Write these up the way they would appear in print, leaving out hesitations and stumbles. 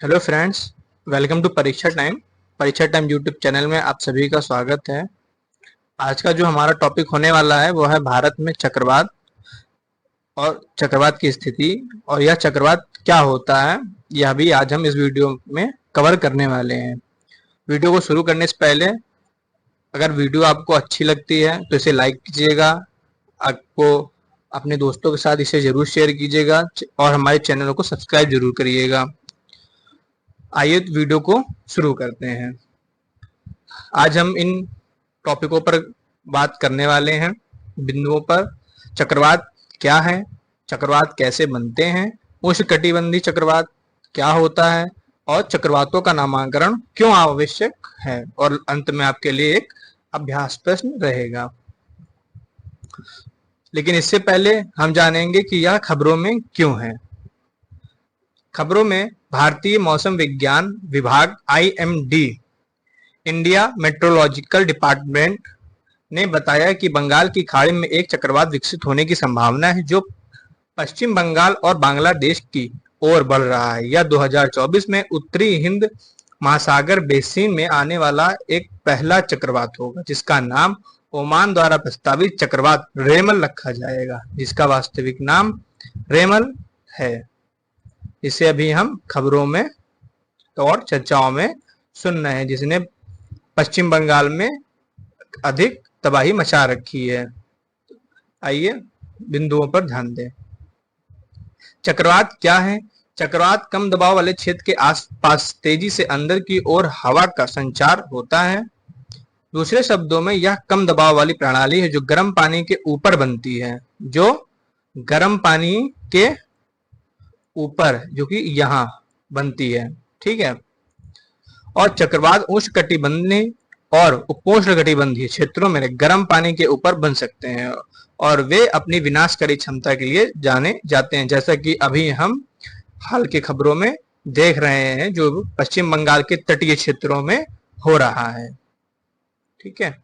Hello friends, welcome to परीक्षा time YouTube channel में आप सभी का स्वागत है। आज का जो हमारा टॉपिक होने वाला है वो है भारत में चक्रवात और चक्रवात की स्थिति और यह चक्रवात क्या होता है, यह भी आज हम इस वीडियो में कवर करने वाले हैं। वीडियो को शुरू करने से पहले अगर वीडियो आपको अच्छी लगती है तो इसे लाइक कीजिएगा, आपको अपने दोस्तों के साथ इसे जरूर शेयर कीजिएगा और हमारे चैनल को सब्सक्राइब जरूर करिएगा। आइए तो वीडियो को शुरू करते हैं। आज हम इन टॉपिकों पर बात करने वाले हैं, बिंदुओं पर। चक्रवात क्या है, चक्रवात कैसे बनते हैं, उष्णकटिबंधीय चक्रवात क्या होता है और चक्रवातों का नामकरण क्यों आवश्यक है, और अंत में आपके लिए एक अभ्यास प्रश्न रहेगा। लेकिन इससे पहले हम जानेंगे कि यह खबरों में क्यों है। खबरों में भारतीय मौसम विज्ञान विभाग IMD इंडिया मेट्रोलॉजिकल डिपार्टमेंट ने बताया कि बंगाल की खाड़ी में एक चक्रवात विकसित होने की संभावना है जो पश्चिम बंगाल और बांग्लादेश की ओर बढ़ रहा है। यह 2024 में उत्तरी हिंद महासागर बेसिन में आने वाला एक पहला चक्रवात होगा जिसका नाम ओमान द्वारा प्रस्तावित चक्रवात रेमल रखा जाएगा, जिसका वास्तविक नाम रेमल है। इसे अभी हम खबरों में और चर्चाओं में सुन रहे हैं, जिसने पश्चिम बंगाल में अधिक तबाही मचा रखी है। आइए बिंदुओं पर ध्यान दें। चक्रवात क्या है? चक्रवात कम दबाव वाले क्षेत्र के आसपास तेजी से अंदर की ओर हवा का संचार होता है। दूसरे शब्दों में यह कम दबाव वाली प्रणाली है जो गर्म पानी के ऊपर बनती है, जो गर्म पानी के ऊपर, जो कि यहां बनती है। ठीक है। और चक्रवात उष्णकटिबंधीय और उपोष्णकटिबंधीय क्षेत्रों में गर्म पानी के ऊपर बन सकते हैं और वे अपनी विनाशकारी क्षमता के लिए जाने जाते हैं, जैसा कि अभी हम हाल के खबरों में देख रहे हैं जो पश्चिम बंगाल के तटीय क्षेत्रों में हो रहा है। ठीक है।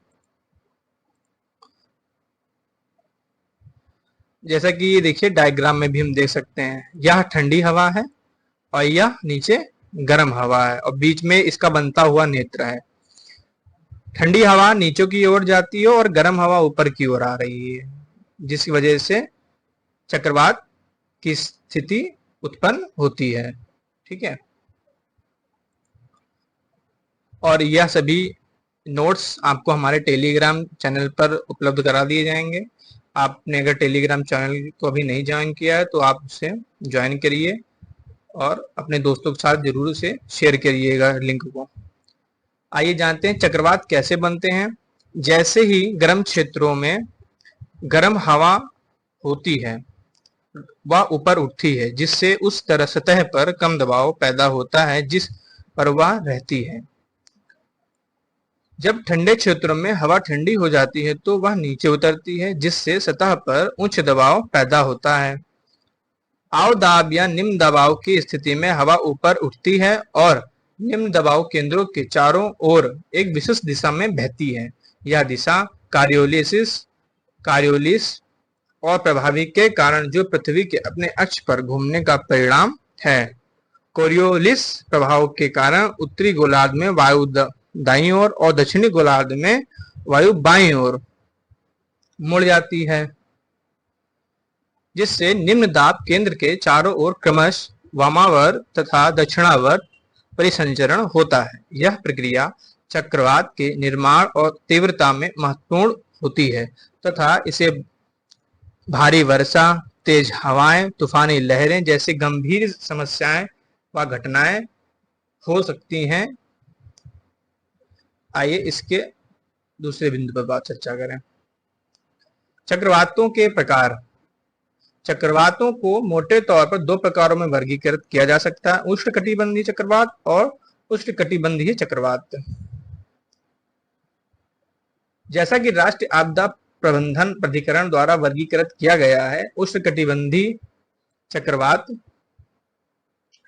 जैसा कि ये देखिए डायग्राम में भी हम देख सकते हैं, यह ठंडी हवा है और यह नीचे गर्म हवा है और बीच में इसका बनता हुआ नेत्र है। ठंडी हवा नीचे की ओर जाती है और गर्म हवा ऊपर की ओर आ रही है, जिसकी वजह से चक्रवात की स्थिति उत्पन्न होती है। ठीक है। और यह सभी नोट्स आपको हमारे टेलीग्राम चैनल पर उपलब्ध करा दिए जाएंगे। आपने अगर टेलीग्राम चैनल को अभी नहीं ज्वाइन किया है तो आप उसे ज्वाइन करिए और अपने दोस्तों के साथ जरूर उसे शेयर करिएगा लिंक को। आइए जानते हैं चक्रवात कैसे बनते हैं। जैसे ही गर्म क्षेत्रों में गर्म हवा होती है वह ऊपर उठती है, जिससे उस तरह सतह पर कम दबाव पैदा होता है जिस पर वह रहती है। जब ठंडे क्षेत्रों में हवा ठंडी हो जाती है तो वह नीचे उतरती है, जिससे सतह पर उच्च दबाव पैदा होता है। अवदाब या निम्न दबाव की स्थिति में हवा ऊपर उठती है और निम्न दबाव केंद्रों के चारों ओर एक विशेष दिशा में बहती है। यह दिशा कॉरियोलिस और प्रभावी के कारण जो पृथ्वी के अपने अक्ष पर घूमने का परिणाम है। कोरियोलिस प्रभाव के कारण उत्तरी गोलार्ध में वायु दाईं ओर और दक्षिणी गोलार्ध में वायु बाईं ओर मुड़ जाती है, जिससे निम्न दाब केंद्र के चारों ओर क्रमश वामावर्त तथा दक्षिणावर्त परिसंचरण होता है। यह प्रक्रिया चक्रवात के निर्माण और तीव्रता में महत्वपूर्ण होती है तथा इसे भारी वर्षा, तेज हवाएं, तूफानी लहरें जैसी गंभीर समस्याएं व घटनाएं हो सकती हैं। आइए इसके दूसरे बिंदु पर बात चर्चा करें। चक्रवातों के प्रकार। चक्रवातों को मोटे तौर पर दो प्रकारों में वर्गीकृत किया जा सकता है, उष्णकटिबंधीय चक्रवात और उष्णकटिबंधीय चक्रवात। जैसा कि राष्ट्रीय आपदा प्रबंधन प्राधिकरण द्वारा वर्गीकृत किया गया है, उष्णकटिबंधीय चक्रवात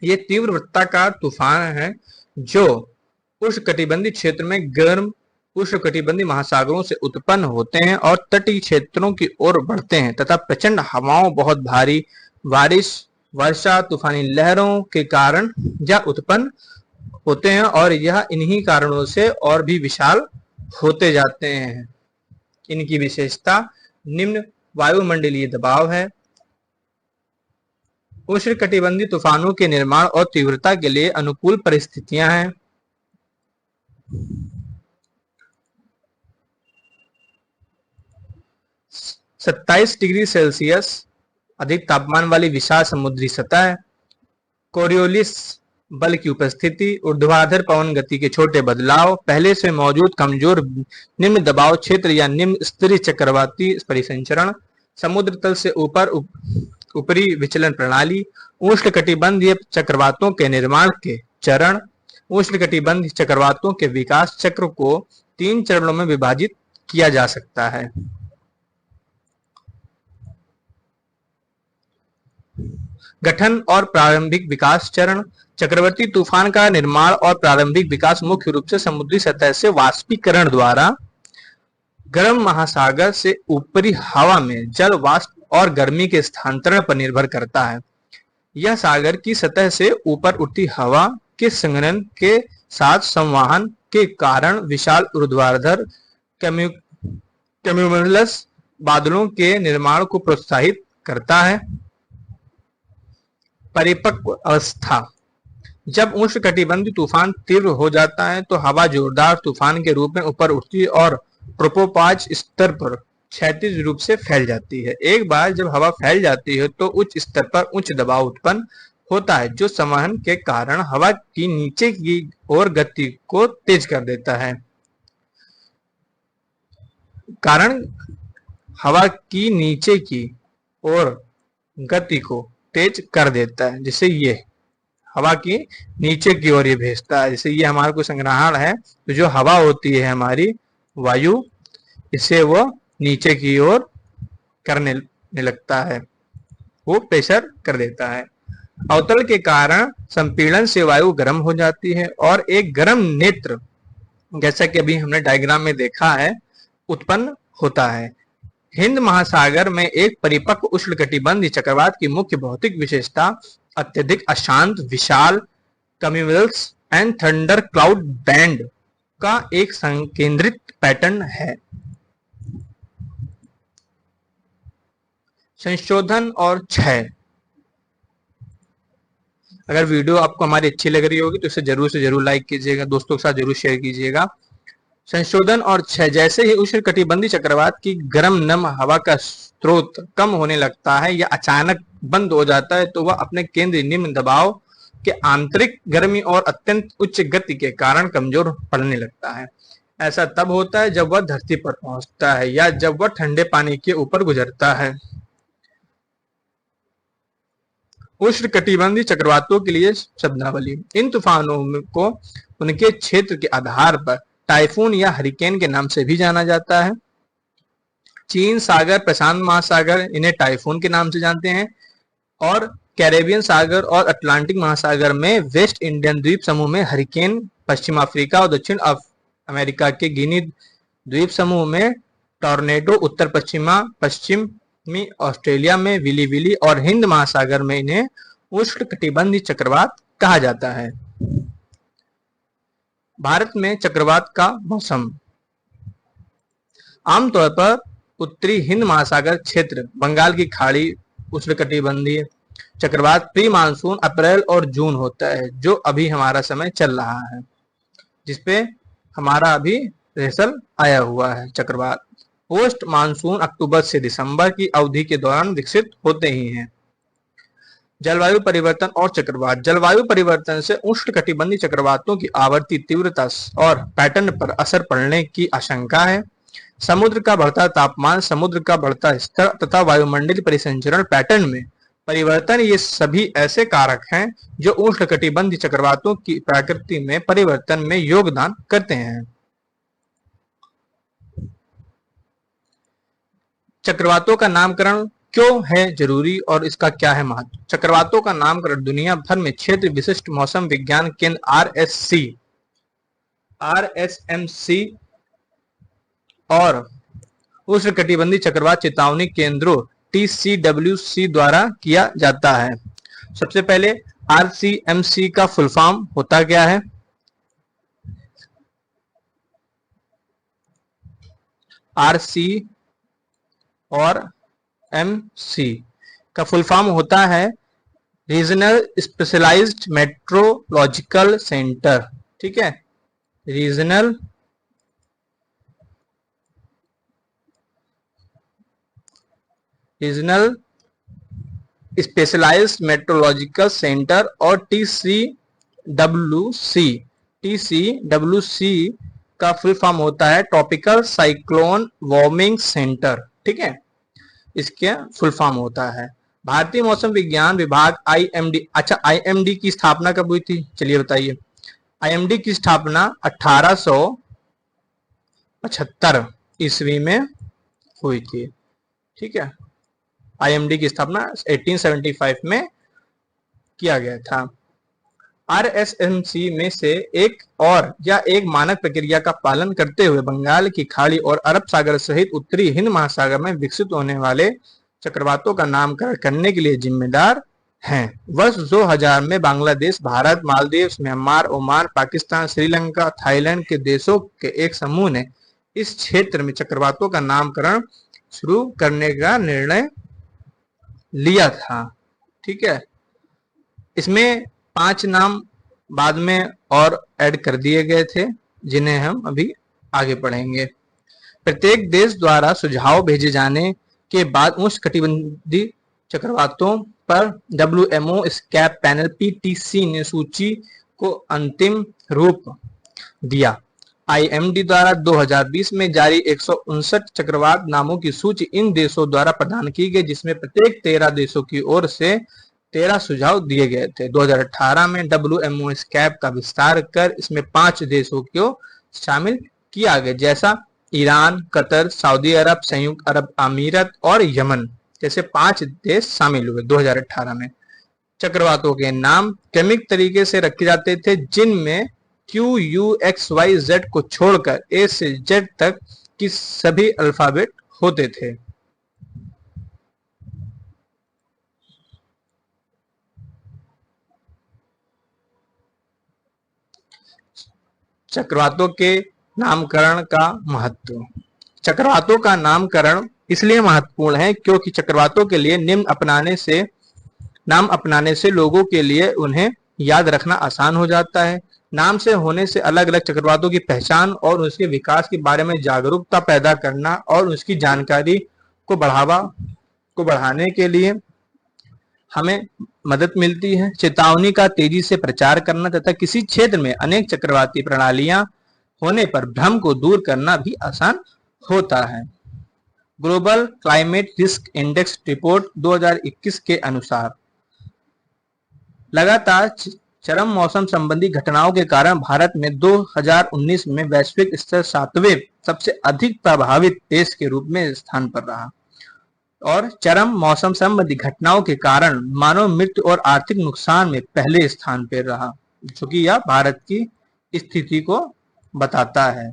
ये तीव्र वृत्ताकार तूफान है जो उष्णकटिबंधीय क्षेत्र में गर्म उष्णकटिबंधीय महासागरों से उत्पन्न होते हैं और तटीय क्षेत्रों की ओर बढ़ते हैं तथा प्रचंड हवाओं, बहुत भारी बारिश वर्षा, तूफानी लहरों के कारण या उत्पन्न होते हैं और यह इन्हीं कारणों से और भी विशाल होते जाते हैं। इनकी विशेषता निम्न वायुमंडलीय दबाव है। उष्णकटिबंधीय तूफानों के निर्माण और तीव्रता के लिए अनुकूल परिस्थितियां हैं। 27 डिग्री सेल्सियस अधिक तापमान वाली विशाल समुद्री सतह, कोरियोलिस बल की उपस्थिति, ऊर्ध्वाधर पवन गति के छोटे बदलाव, पहले से मौजूद कमजोर निम्न दबाव क्षेत्र या निम्न स्तरीय चक्रवाती परिसंचरण, समुद्र तल से ऊपर ऊपरी विचलन प्रणाली, उष्णकटिबंधीय चक्रवातों के निर्माण के चरण। उष्णकटिबंधीय चक्रवातों के विकास चक्र को 3 चरणों में विभाजित किया जा सकता है। गठन और प्रारंभिक विकास चरण। चक्रवर्ती तूफान का निर्माण और प्रारंभिक विकास मुख्य रूप से समुद्री सतह से वाष्पीकरण द्वारा गर्म महासागर से ऊपरी हवा में जल वाष्प और गर्मी के स्थानांतरण पर निर्भर करता है। यह सागर की सतह से ऊपर उठती हवा के संघनन के साथ संवहन के कारण विशाल ऊर्ध्वाधर कम्यूमुलस बादलों के निर्माण को प्रोत्साहित करता है। परिपक्व अवस्था। जब उष्णकटिबंधीय तूफान तीव्र हो जाता है तो हवा जोरदार तूफान के रूप में ऊपर उठती है और ट्रोपोपॉज स्तर पर क्षैतिज रूप से फैल जाती है। एक बार जब हवा फैल जाती है तो उच्च स्तर पर उच्च दबाव उत्पन्न होता है जो संवहन के कारण हवा की नीचे की ओर गति को तेज कर देता है। जिससे ये हवा की नीचे की ओर ये भेजता है। जैसे ये हमारा कोई संग्रहण है तो जो हवा होती है हमारी वायु, इसे वो नीचे की ओर करने लगता है, वो प्रेशर कर देता है। अवतल के कारण संपीड़न से वायु गर्म हो जाती है और एक गर्म नेत्र, जैसा कि अभी हमने डायग्राम में देखा है, उत्पन्न होता है। हिंद महासागर में एक परिपक्व उष्णकटिबंधीय चक्रवात की मुख्य भौतिक विशेषता अत्यधिक अशांत विशाल कम्यूमुलस एंड थंडर क्लाउड बैंड का एक संकेंद्रित पैटर्न है। संशोधन और क्षय। अगर वीडियो आपको हमारी अच्छी लग रही होगी तो इसे जरूर से जरूर लाइक कीजिएगा, दोस्तों के साथ जरूर शेयर कीजिएगा। संशोधन और क्षय। जैसे ही उष्णकटिबंधीय चक्रवात की गर्म नम हवा का स्रोत कम होने लगता है या अचानक बंद हो जाता है तो वह अपने केंद्रीय निम्न दबाव के आंतरिक गर्मी और अत्यंत उच्च गति के कारण कमजोर पड़ने लगता है। ऐसा तब होता है जब वह धरती पर पहुंचता है या जब वह ठंडे पानी के ऊपर गुजरता है। उष्णकटिबंधीय चक्रवातों के लिए शब्दावली। इन तूफानों को उनके क्षेत्र के आधार पर टाइफून या हरिकेन के नाम से भी जाना जाता है। चीन सागर, प्रशांत महासागर इन्हें टाइफून के नाम से जानते हैं और कैरेबियन सागर और अटलांटिक महासागर में वेस्ट इंडियन द्वीप समूह में हरिकेन, पश्चिम अफ्रीका और दक्षिण अमेरिका के गिनी द्वीप समूह में टॉर्नेडो, उत्तर पश्चिमी ऑस्ट्रेलिया में विली विली और हिंद महासागर में इन्हें उष्णकटिबंधीय चक्रवात कहा जाता है। भारत में चक्रवात का मौसम। आमतौर पर उत्तरी हिंद महासागर क्षेत्र, बंगाल की खाड़ी उष्णकटिबंधीय चक्रवात प्री मानसून अप्रैल और जून होता है, जो अभी हमारा समय चल रहा है, जिसपे हमारा अभी रिहर्सल आया हुआ है। चक्रवात पोस्ट मानसून अक्टूबर से दिसंबर की अवधि के दौरान विकसित होते ही हैं। जलवायु परिवर्तन और चक्रवात। जलवायु परिवर्तन से उष्णकटिबंधीय चक्रवातों की आवर्ती तीव्रता और पैटर्न पर असर पड़ने की आशंका है। समुद्र का बढ़ता तापमान, समुद्र का बढ़ता स्तर तथा वायुमंडलीय परिसंचरण पैटर्न में परिवर्तन, ये सभी ऐसे कारक हैं जो उष्णकटिबंधीय चक्रवातों की प्रकृति में परिवर्तन में योगदान करते हैं। चक्रवातों का नामकरण क्यों है जरूरी और इसका क्या है महत्व? चक्रवातों का नामकरण दुनिया भर में क्षेत्र विशिष्ट मौसम विज्ञान केंद्र RSMC और उष्णकटिबंधीय चक्रवात चेतावनी केंद्रों TCWC द्वारा किया जाता है। सबसे पहले RCMC का फुल फॉर्म होता क्या है? RC और MC का फुल फॉर्म होता है रीजनल स्पेशलाइज्ड मेट्रोलॉजिकल सेंटर। ठीक है, रीजनल स्पेशलाइज्ड मेट्रोलॉजिकल सेंटर और TCWC का फुल फॉर्म होता है ट्रॉपिकल साइक्लोन वार्मिंग सेंटर। ठीक है, इसके फुल फॉर्म होता है। भारतीय मौसम विज्ञान विभाग IMD। अच्छा, IMD की स्थापना कब हुई थी? चलिए बताइए। IMD की स्थापना 1875 ईस्वी में हुई थी। ठीक है, IMD की स्थापना 1875 में किया गया था। RSMC में से एक मानक प्रक्रिया का पालन करते हुए बंगाल की खाड़ी और अरब सागर सहित उत्तरी हिंद महासागर में विकसित होने वाले चक्रवातों का नामकरण करने के लिए जिम्मेदार हैं। वर्ष 2000 में Bangladesh, Bharat, Maldives, Myanmar, Oman, Pakistan, Sri Lanka, Thailand के देशों के एक समूह ने इस क्षेत्र में चक्रवातों का नामकरण शुरू करने का निर्णय लिया था। ठीक है, इसमें 5 नाम बाद में और ऐड कर दिए गए थे जिन्हें हम अभी आगे पढ़ेंगे। प्रत्येक देश द्वारा सुझाव भेजे जाने के बाद उष्णकटिबंधीय चक्रवातों पर WMO स्कैप पैनल PTC ने सूची को अंतिम रूप दिया। IMD द्वारा 2020 में जारी 159 चक्रवात नामों की सूची इन देशों द्वारा प्रदान की गई, जिसमें प्रत्येक 13 देशों की ओर से 13 सुझाव दिए गए थे। 2018 में WMO स्कैप का विस्तार कर इसमें 5 देशों को शामिल किया गया, जैसा ईरान, कतर, सऊदी अरब, संयुक्त अरब अमीरात और यमन जैसे 5 देश शामिल हुए 2018 में। चक्रवातों के नाम क्रमिक तरीके से रखे जाते थे, जिनमें QUXYZ को छोड़कर A से Z तक की सभी अल्फाबेट होते थे। चक्रवातों के नामकरण का महत्व। चक्रवातों का नामकरण इसलिए महत्वपूर्ण है क्योंकि चक्रवातों के लिए नाम अपनाने से लोगों के लिए उन्हें याद रखना आसान हो जाता है। नाम से होने से अलग अलग चक्रवातों की पहचान और उसके विकास के बारे में जागरूकता पैदा करना और उसकी जानकारी को बढ़ाने के लिए हमें मदद मिलती है। चेतावनी का तेजी से प्रचार करना तथा किसी क्षेत्र में अनेक चक्रवाती प्रणालियां होने पर भ्रम को दूर करना भी आसान होता है। Global climate risk index report 2021 के अनुसार लगातार चरम मौसम संबंधी घटनाओं के कारण भारत में 2019 में वैश्विक स्तर 7वें सबसे अधिक प्रभावित देश के रूप में स्थान पर रहा और चरम मौसम संबंधी घटनाओं के कारण मानव मृत्यु और आर्थिक नुकसान में पहले स्थान पर रहा, जो कि यह भारत की स्थिति को बताता है।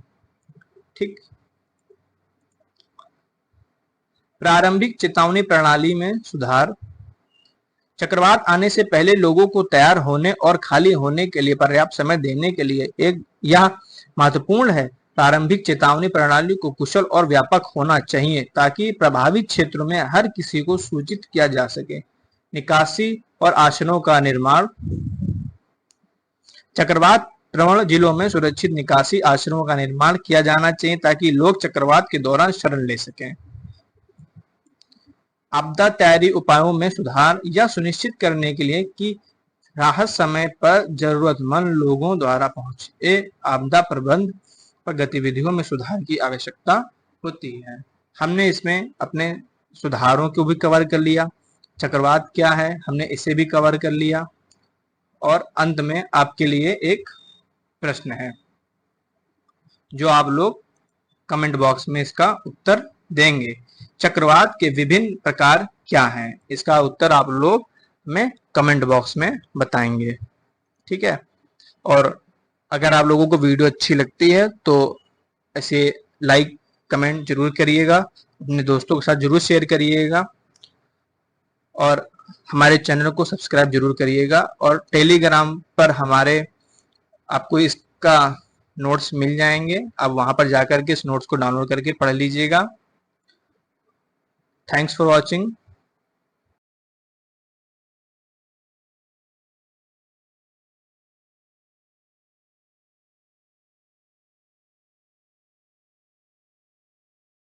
ठीक, प्रारंभिक चेतावनी प्रणाली में सुधार। चक्रवात आने से पहले लोगों को तैयार होने और खाली होने के लिए पर्याप्त समय देने के लिए यह महत्वपूर्ण है। प्रारंभिक चेतावनी प्रणाली को कुशल और व्यापक होना चाहिए ताकि प्रभावित क्षेत्रों में हर किसी को सूचित किया जा सके। निकासी और आश्रयों का निर्माण। चक्रवात प्रवण जिलों में सुरक्षित निकासी आश्रयों का निर्माण किया जाना चाहिए ताकि लोग चक्रवात के दौरान शरण ले सकें। आपदा तैयारी उपायों में सुधार यह सुनिश्चित करने के लिए कि राहत समय पर जरूरतमंद लोगों द्वारा पहुंचे आपदा प्रबंध पर गतिविधियों में सुधार की आवश्यकता होती है। हमने इसमें अपने सुधारों को भी कवर कर लिया, चक्रवात क्या है हमने इसे भी कवर कर लिया और अंत में आपके लिए एक प्रश्न है जो आप लोग कमेंट बॉक्स में इसका उत्तर देंगे। चक्रवात के विभिन्न प्रकार क्या हैं, इसका उत्तर आप लोग में कमेंट बॉक्स में बताएंगे। ठीक है, और अगर आप लोगों को वीडियो अच्छी लगती है तो ऐसे लाइक कमेंट जरूर करिएगा, अपने दोस्तों के साथ जरूर शेयर करिएगा और हमारे चैनल को सब्सक्राइब जरूर करिएगा और टेलीग्राम पर हमारे आपको इसका नोट्स मिल जाएंगे, आप वहां पर जाकर के इस नोट्स को डाउनलोड करके पढ़ लीजिएगा। Thanks for watching.